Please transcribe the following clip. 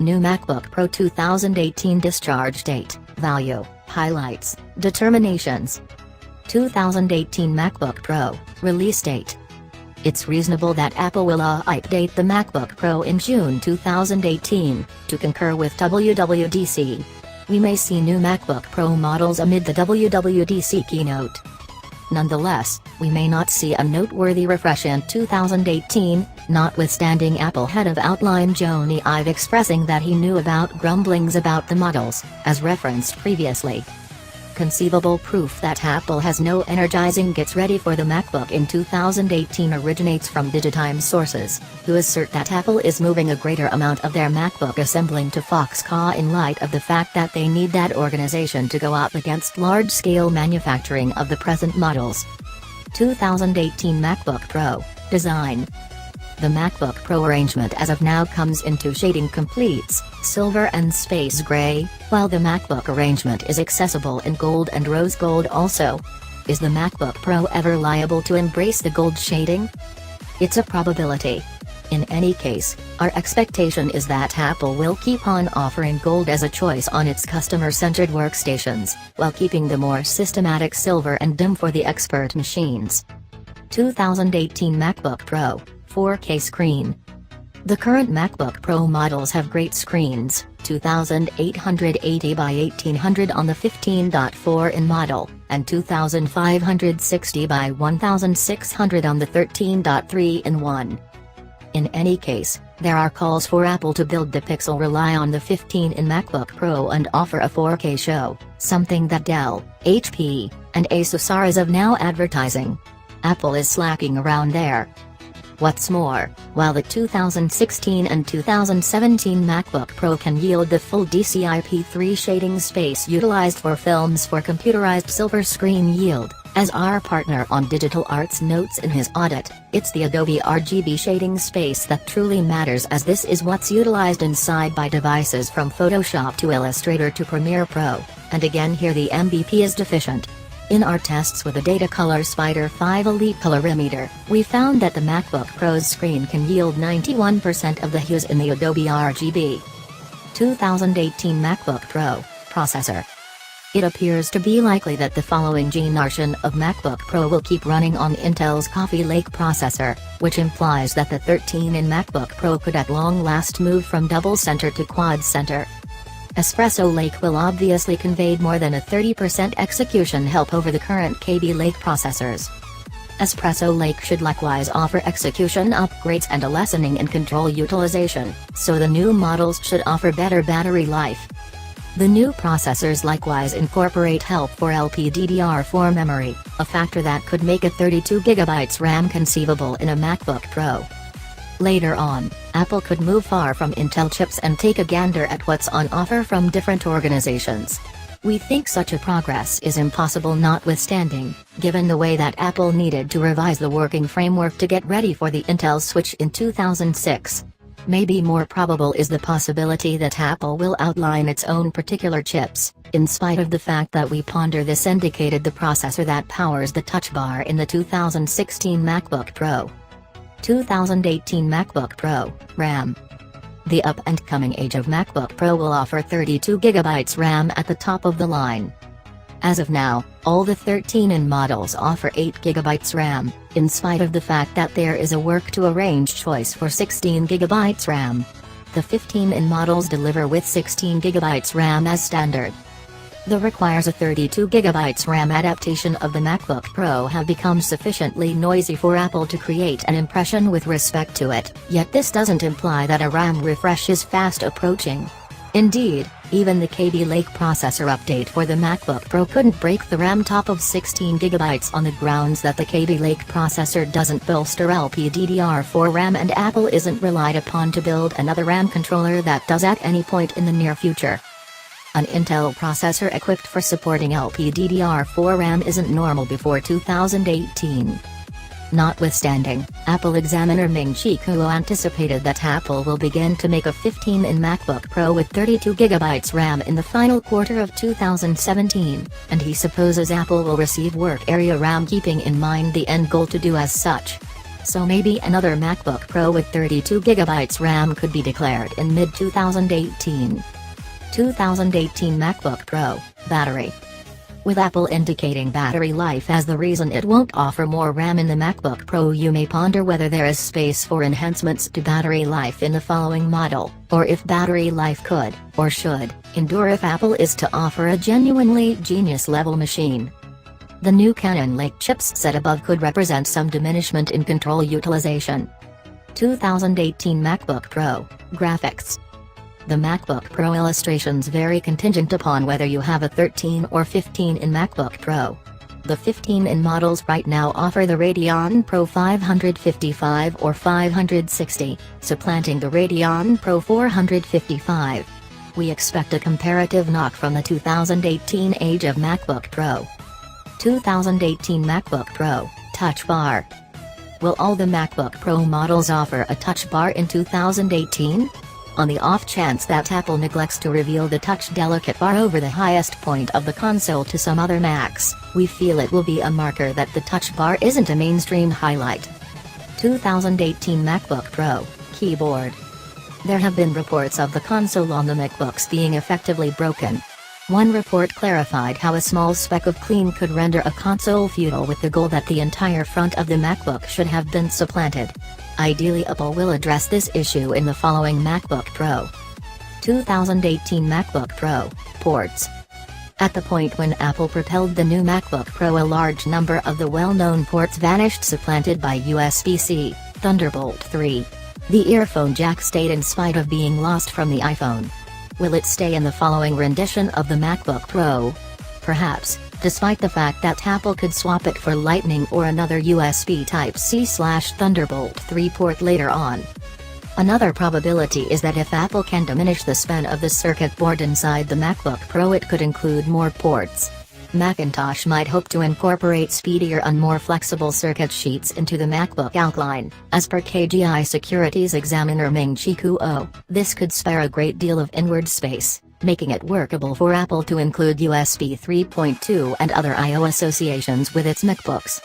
New MacBook Pro 2018 discharge date, value, highlights, determinations. 2018 MacBook Pro, release date. It's reasonable that Apple will update the MacBook Pro in June 2018, to concur with WWDC. We may see new MacBook Pro models amid the WWDC keynote. Nonetheless, we may not see a noteworthy refresh in 2018, notwithstanding Apple head of Outline Jony Ive expressing that he knew about grumblings about the models, as referenced previously. Conceivable proof that Apple has no energizing gets ready for the MacBook in 2018 originates from Digitime sources, who assert that Apple is moving a greater amount of their MacBook assembling to Foxconn in light of the fact that they need that organization to go up against large-scale manufacturing of the present models. 2018 MacBook Pro, design. The MacBook Pro arrangement as of now comes in two shading completes, silver and space gray, while the MacBook arrangement is accessible in gold and rose gold also. Is the MacBook Pro ever liable to embrace the gold shading? It's a probability. In any case, our expectation is that Apple will keep on offering gold as a choice on its customer-centered workstations, while keeping the more systematic silver and dim for the expert machines. 2018 MacBook Pro, 4K screen. The current MacBook Pro models have great screens, 2880 by 1800 on the 15.4-in model, and 2560 by 1600 on the 13.3-in one. In any case, there are calls for Apple to build the Pixel rely on the 15-in MacBook Pro and offer a 4K show, something that Dell, HP, and Asus are as of now advertising. Apple is slacking around there. What's more, while the 2016 and 2017 MacBook Pro can yield the full DCI-P3 shading space utilized for films for computerized silver screen yield, as our partner on Digital Arts notes in his audit, it's the Adobe RGB shading space that truly matters, as this is what's utilized inside by devices from Photoshop to Illustrator to Premiere Pro, and again here the MVP is deficient. In our tests with the Datacolor Spider 5 Elite colorimeter, we found that the MacBook Pro's screen can yield 91% of the hues in the Adobe RGB. 2018 MacBook Pro, processor. It appears to be likely that the following generation of MacBook Pro will keep running on Intel's Coffee Lake processor, which implies that the 13-in MacBook Pro could at long last move from double center to quad center. Espresso Lake will obviously convey more than a 30% execution help over the current KB Lake processors. Espresso Lake should likewise offer execution upgrades and a lessening in control utilization, so the new models should offer better battery life. The new processors likewise incorporate help for LPDDR4 memory, a factor that could make a 32GB RAM conceivable in a MacBook Pro. Later on, Apple could move far from Intel chips and take a gander at what's on offer from different organizations. We think such a progress is impossible notwithstanding, given the way that Apple needed to revise the working framework to get ready for the Intel switch in 2006. Maybe more probable is the possibility that Apple will outline its own particular chips, in spite of the fact that we ponder this indicated the processor that powers the Touch Bar in the 2016 MacBook Pro. 2018 MacBook Pro, RAM. The up-and-coming age of MacBook Pro will offer 32GB RAM at the top of the line. As of now, all the 13-in models offer 8GB RAM, in spite of the fact that there is a work-to-arrange choice for 16GB RAM. The 15-in models deliver with 16GB RAM as standard. The requires a 32GB RAM adaptation of the MacBook Pro have become sufficiently noisy for Apple to create an impression with respect to it, yet this doesn't imply that a RAM refresh is fast approaching. Indeed, even the KB Lake processor update for the MacBook Pro couldn't break the RAM top of 16GB on the grounds that the KB Lake processor doesn't bolster LPDDR4 RAM and Apple isn't relied upon to build another RAM controller that does at any point in the near future. An Intel processor equipped for supporting LPDDR4 RAM isn't normal before 2018. Notwithstanding, Apple examiner Ming-Chi Kuo anticipated that Apple will begin to make a 15-in MacBook Pro with 32GB RAM in the final quarter of 2017, and he supposes Apple will receive work area RAM keeping in mind the end goal to do as such. So maybe another MacBook Pro with 32GB RAM could be declared in mid-2018. 2018 MacBook Pro, battery. With Apple indicating battery life as the reason it won't offer more RAM in the MacBook Pro, you may ponder whether there is space for enhancements to battery life in the following model, or if battery life could, or should, endure if Apple is to offer a genuinely genius-level machine. The new Cannon Lake chips set above could represent some diminishment in control utilization. 2018 MacBook Pro, graphics. The MacBook Pro illustrations vary contingent upon whether you have a 13 or 15 in MacBook Pro. The 15 in models right now offer the Radeon Pro 555 or 560, supplanting the Radeon Pro 455. We expect a comparative knock from the 2018 age of MacBook Pro. 2018 MacBook Pro, Touch Bar. Will all the MacBook Pro models offer a Touch Bar in 2018? On the off chance that Apple neglects to reveal the touch delicate bar over the highest point of the console to some other Macs, we feel it will be a marker that the touch bar isn't a mainstream highlight. 2018 MacBook Pro, keyboard. There have been reports of the console on the MacBooks being effectively broken. One report clarified how a small speck of clean could render a console futile, with the goal that the entire front of the MacBook should have been supplanted. Ideally, Apple will address this issue in the following MacBook Pro. 2018 MacBook Pro, ports. At the point when Apple propelled the new MacBook Pro, a large number of the well-known ports vanished, supplanted by USB-C, Thunderbolt 3. The earphone jack stayed in spite of being lost from the iPhone. Will it stay in the following rendition of the MacBook Pro? Perhaps, despite the fact that Apple could swap it for Lightning or another USB Type-C/Thunderbolt 3 port later on. Another probability is that if Apple can diminish the span of the circuit board inside the MacBook Pro, it could include more ports. Macintosh might hope to incorporate speedier and more flexible circuit sheets into the MacBook outline, as per KGI Securities examiner Ming-Chi Kuo. This could spare a great deal of inward space, making it workable for Apple to include USB 3.2 and other I/O associations with its MacBooks.